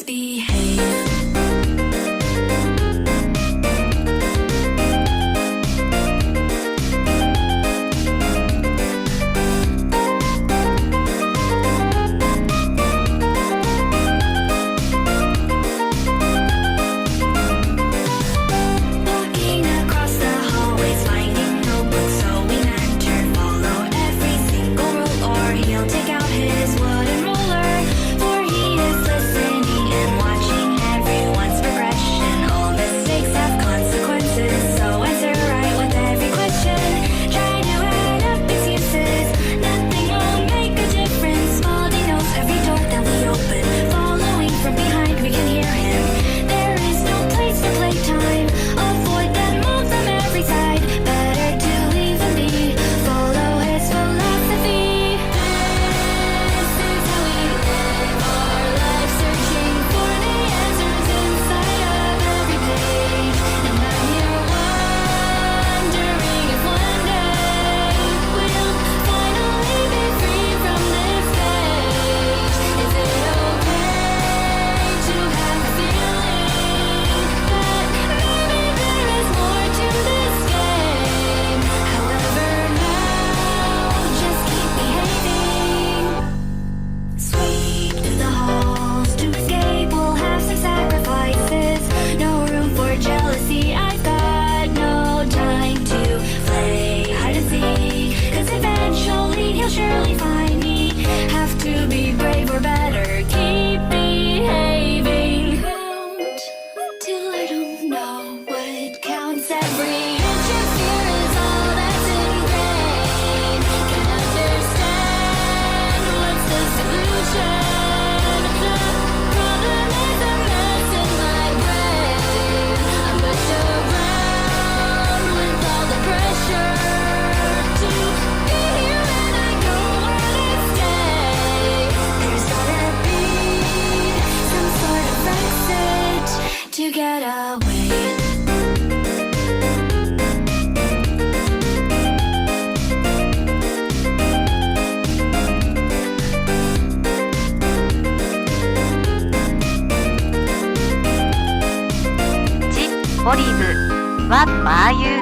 behave. Walking across the hallways, finding notebooks, so we mentor. Follow every single rule, or he'll take out his wooden ruler. For he is listening and watching everyone's progression. All mistakes have consequences, so answer right with every question. Try to add up excuses, nothing will make a difference. Baldy knows every door that we open. Following from behind, we can hear him. There is no place for playtime. Avoid that moves from every side. Better to leave him be. Follow his philosophy. This is how we live our life, searching for the answers inside of every page. And I'm here wondering if one day we'll finally be free from this cage. Is it okay to have a feeling that maybe there is more to this game? However, now just keep behaving. Sweep through the halls to escape. We'll have some sacrifices. No room for jealousy. I've got no time to play hide and seek. 'Cause eventually he'll surely find me. Have to be brave or better keep behaving. Count till I don't know what counts. Every inch of fear is all that's ingrained. Can understand what's the solution. The problem is a mess in my brain. I'm pushed around with all the pressure to be here when I go where they stay. There's gotta be some sort of exit to get away. Olive, what are you